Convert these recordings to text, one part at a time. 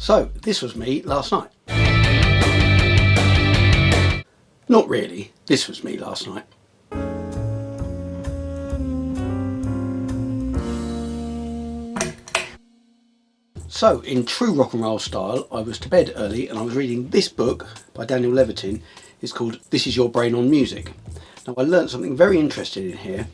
So, this was me last night. Not really, this was me last night. So, in true rock and roll style, I was to bed early and I was reading this book by Daniel Levitin. It's called This Is Your Brain on Music. Now, I learnt something very interesting in here,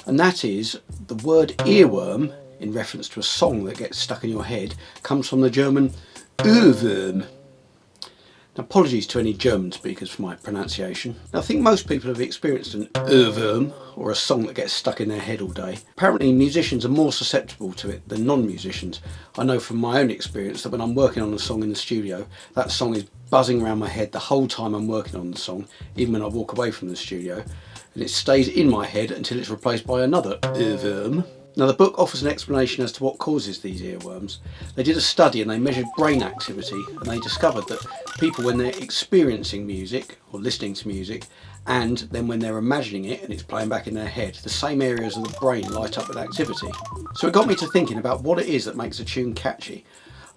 and that is the word earworm, in reference to a song that gets stuck in your head, comes from the German Earworm. Now, apologies to any German speakers for my pronunciation. Now, I think most people have experienced an Earworm, or a song that gets stuck in their head all day. Apparently musicians are more susceptible to it than non-musicians. I know from my own experience that when I'm working on a song in the studio, that song is buzzing around my head the whole time I'm working on the song, even when I walk away from the studio, and it stays in my head until it's replaced by another Earworm. Now, the book offers an explanation as to what causes these earworms. They did a study and they measured brain activity, and they discovered that people, when they're experiencing music or listening to music, and then when they're imagining it and it's playing back in their head, the same areas of the brain light up with activity. So it got me to thinking about what it is that makes a tune catchy,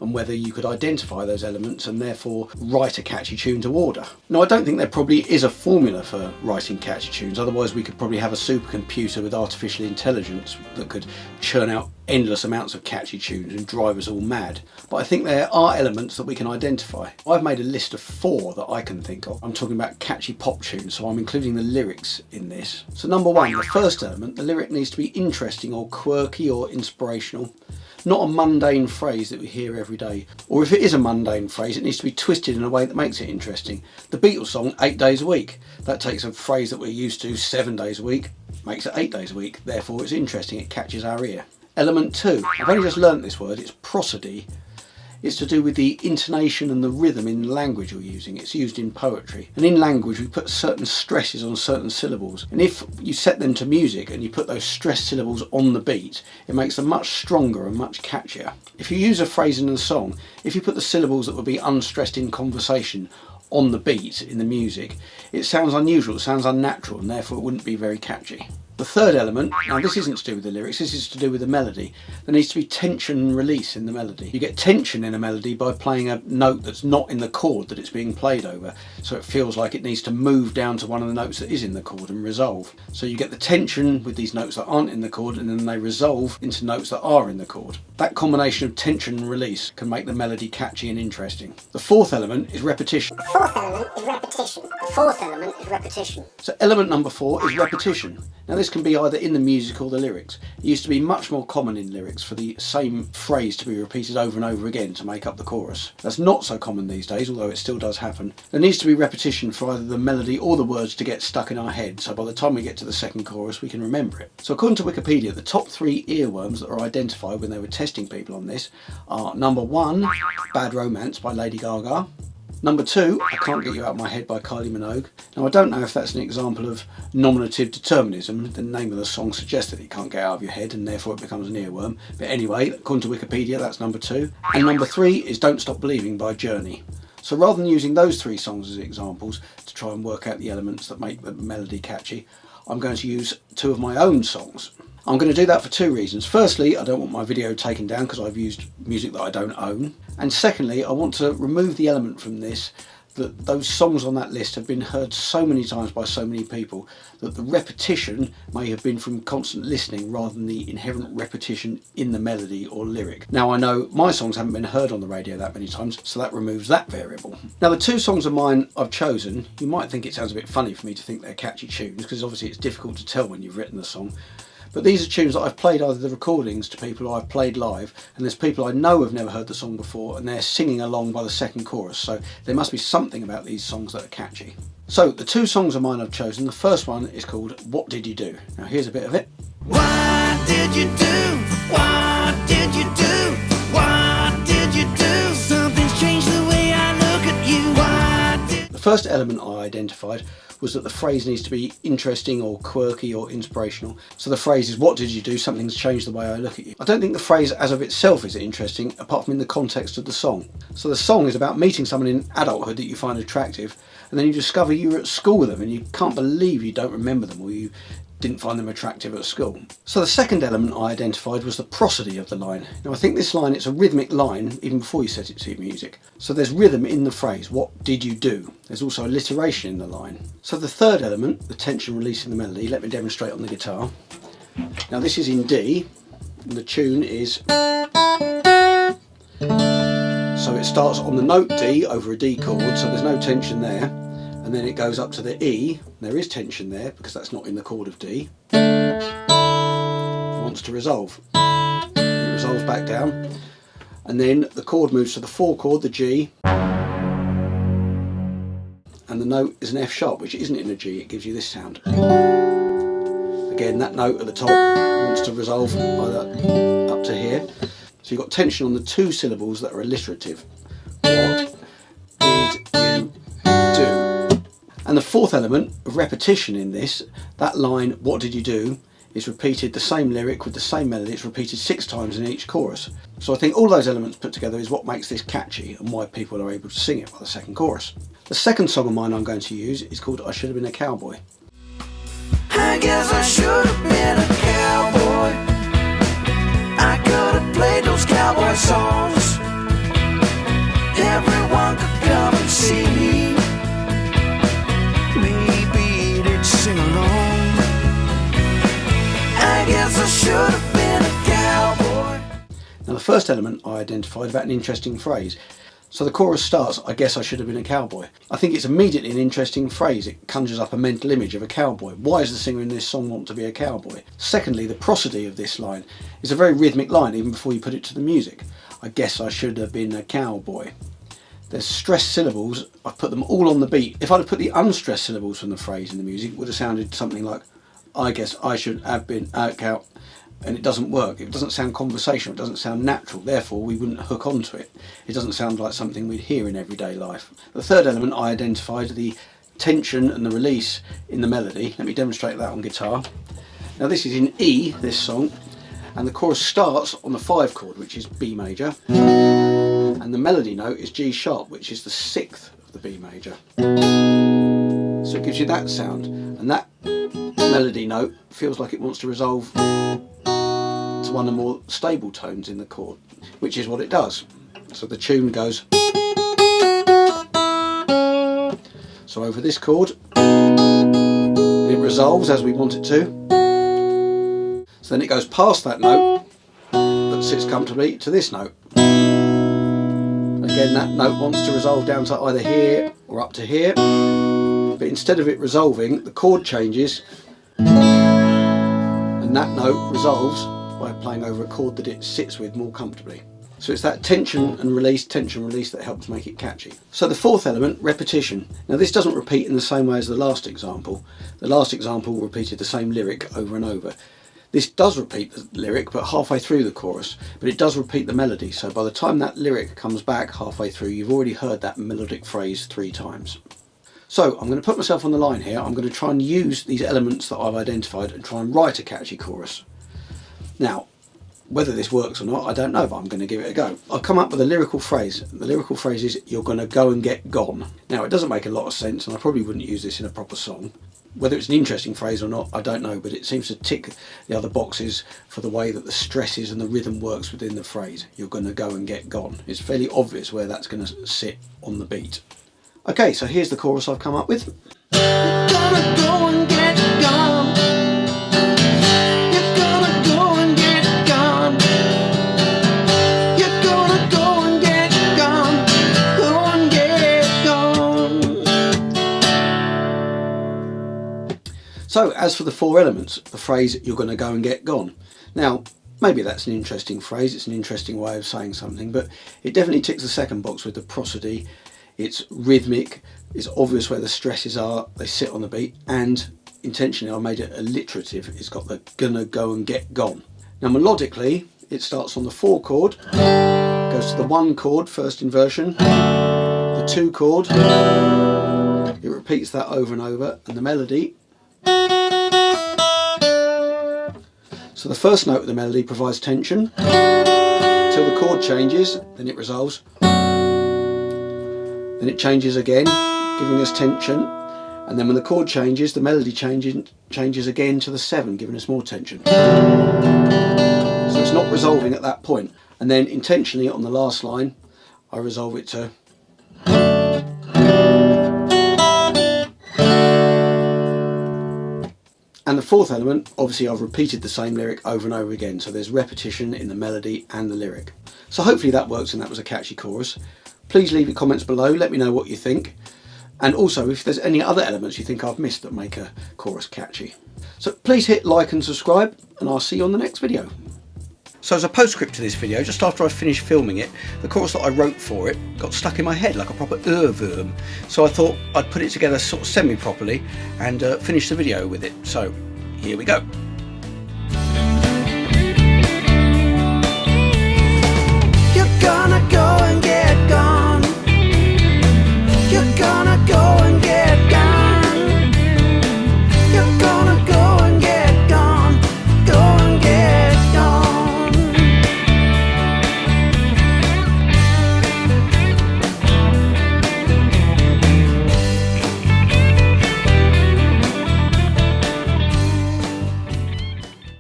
and whether you could identify those elements and therefore write a catchy tune to order. Now, I don't think there probably is a formula for writing catchy tunes, otherwise we could probably have a supercomputer with artificial intelligence that could churn out endless amounts of catchy tunes and drive us all mad. But I think there are elements that we can identify. I've made a list of 4 that I can think of. I'm talking about catchy pop tunes, so I'm including the lyrics in this. So number 1, the first element, the lyric needs to be interesting or quirky or inspirational. Not a mundane phrase that we hear every day. Or if it is a mundane phrase, it needs to be twisted in a way that makes it interesting. The Beatles song, 8 days a week. That takes a phrase that we're used to 7 days a week, makes it 8 days a week. Therefore it's interesting, it catches our ear. Element 2, I've only just learnt this word, it's prosody. It's to do with the intonation and the rhythm in language you're using. It's used in poetry. And in language we put certain stresses on certain syllables. And if you set them to music and you put those stressed syllables on the beat, it makes them much stronger and much catchier. If you use a phrase in a song, if you put the syllables that would be unstressed in conversation on the beat in the music, it sounds unusual, it sounds unnatural, and therefore it wouldn't be very catchy. The third element, now this isn't to do with the lyrics, this is to do with the melody. There needs to be tension and release in the melody. You get tension in a melody by playing a note that's not in the chord that it's being played over, so it feels like it needs to move down to one of the notes that is in the chord and resolve. So you get the tension with these notes that aren't in the chord, and then they resolve into notes that are in the chord. That combination of tension and release can make the melody catchy and interesting. The fourth element is repetition. The fourth element is repetition. The fourth element is repetition. So element number 4 is repetition. Now, this can be either in the music or the lyrics. It used to be much more common in lyrics for the same phrase to be repeated over and over again to make up the chorus. That's not so common these days, although it still does happen. There needs to be repetition for either the melody or the words to get stuck in our head, so by the time we get to the second chorus we can remember it. So according to Wikipedia, the top 3 earworms that are identified when they were testing people on this are number 1, Bad Romance by Lady Gaga. Number 2, I Can't Get You Out of My Head by Kylie Minogue. Now, I don't know if that's an example of nominative determinism. The name of the song suggests that it can't get out of your head and therefore it becomes an earworm. But anyway, according to Wikipedia, that's number 2. And number 3 is Don't Stop Believing by Journey. So rather than using those 3 songs as examples to try and work out the elements that make the melody catchy, I'm going to use 2 of my own songs. I'm going to do that for 2 reasons. Firstly, I don't want my video taken down because I've used music that I don't own. And secondly, I want to remove the element from this that those songs on that list have been heard so many times by so many people that the repetition may have been from constant listening rather than the inherent repetition in the melody or lyric. Now, I know my songs haven't been heard on the radio that many times, so that removes that variable. Now, the 2 songs of mine I've chosen, you might think it sounds a bit funny for me to think they're catchy tunes, because obviously it's difficult to tell when you've written the song. But these are tunes that I've played either the recordings to people I've played live, and there's people I know have never heard the song before and they're singing along by the second chorus, so there must be something about these songs that are catchy. So the 2 songs of mine I've chosen, the first one is called What Did You Do? Now here's a bit of it. What did you do? What did you do? What did you do? Something's changed the way I look at you. What did... The first element I identified was that the phrase needs to be interesting or quirky or inspirational. So the phrase is, what did you do? Something's changed the way I look at you. I don't think the phrase as of itself is interesting, apart from in the context of the song. So the song is about meeting someone in adulthood that you find attractive, and then you discover you were at school with them and you can't believe you don't remember them, or you didn't find them attractive at school. So the second element I identified was the prosody of the line. Now I think this line, it's a rhythmic line even before you set it to your music. So there's rhythm in the phrase, what did you do? There's also alliteration in the line. So the third element, the tension release in the melody, let me demonstrate on the guitar. Now this is in D, and the tune is... So it starts on the note D over a D chord, so there's no tension there. And then it goes up to the E, there is tension there because that's not in the chord of D. It wants to resolve. It resolves back down. And then the chord moves to the 4 chord, the G. And the note is an F sharp, which isn't in a G, it gives you this sound. Again, that note at the top wants to resolve either up to here. So you've got tension on the 2 syllables that are alliterative. What did you do? And the fourth element of repetition in this, that line, what did you do, is repeated, the same lyric with the same melody, it's repeated 6 times in each chorus. So I think all those elements put together is what makes this catchy and why people are able to sing it by the second chorus. The second song of mine I'm going to use is called I Should Have Been a Cowboy. I guess I should have been a cowboy. I could have played those cowboy songs. Everyone could come and see me. Maybe they'd sing along. I guess I should have been a cowboy. Now the first element I identified about an interesting phrase. So the chorus starts, I guess I should have been a cowboy. I think it's immediately an interesting phrase. It conjures up a mental image of a cowboy. Why does the singer in this song want to be a cowboy? Secondly, the prosody of this line is a very rhythmic line even before you put it to the music. I guess I should have been a cowboy. There's stressed syllables, I've put them all on the beat. If I'd have put the unstressed syllables from the phrase in the music, it would have sounded something like, I guess I should have been a cow. And it doesn't work. It doesn't sound conversational. It doesn't sound natural. Therefore, we wouldn't hook onto it. It doesn't sound like something we'd hear in everyday life. The third element I identified, the tension and the release in the melody. Let me demonstrate that on guitar. Now this is in E, this song, and the chorus starts on the 5 chord, which is B major, and the melody note is G sharp, which is the 6th of the B major. So it gives you that sound, and that melody note feels like it wants to resolve to one of the more stable tones in the chord, which is what it does. So the tune goes so over this chord, and it resolves as we want it to. So then it goes past that note, but sits comfortably to this note. Again, that note wants to resolve down to either here or up to here, but instead of it resolving, the chord changes, and that note resolves by playing over a chord that it sits with more comfortably. So it's that tension release that helps make it catchy. So the fourth element, repetition. Now this doesn't repeat in the same way as the last example. The last example repeated the same lyric over and over. This does repeat the lyric, but halfway through the chorus, but it does repeat the melody. So by the time that lyric comes back halfway through, you've already heard that melodic phrase 3 times. So I'm going to put myself on the line here. I'm going to try and use these elements that I've identified and try and write a catchy chorus. Now, whether this works or not, I don't know, but I'm going to give it a go. I've come up with a lyrical phrase. The lyrical phrase is, you're going to go and get gone. Now, it doesn't make a lot of sense, and I probably wouldn't use this in a proper song. Whether it's an interesting phrase or not, I don't know, but it seems to tick the other boxes for the way that the stresses and the rhythm works within the phrase. You're going to go and get gone. It's fairly obvious where that's going to sit on the beat. Okay, so here's the chorus I've come up with. You're gonna go and get gone. You're gonna go and get gone. You're gonna go and get gone. Go and get gone. So as for the 4 elements, the phrase, you're going to go and get gone. Now, maybe that's an interesting phrase, it's an interesting way of saying something, but it definitely ticks the second box with the prosody. It's rhythmic, it's obvious where the stresses are, they sit on the beat, and intentionally I made it alliterative. It's got the gonna go and get gone. Now melodically, it starts on the 4 chord, goes to the 1 chord, first inversion, the 2 chord, it repeats that over and over, and the melody. So the first note of the melody provides tension, till the chord changes, then it resolves. Then it changes again, giving us tension, And then when the chord changes, the melody changes again to the 7, giving us more tension. So it's not resolving at that point. And then intentionally on the last line, I resolve it to... And the fourth element, obviously I've repeated the same lyric over and over again, so there's repetition in the melody and the lyric. So hopefully that works and that was a catchy chorus. Please leave your comments below, let me know what you think. And also if there's any other elements you think I've missed that make a chorus catchy. So please hit like and subscribe, and I'll see you on the next video. So as a postscript to this video, just after I finished filming it, the chorus that I wrote for it got stuck in my head like a proper Earworm. So I thought I'd put it together sort of semi-properly and finish the video with it. So here we go.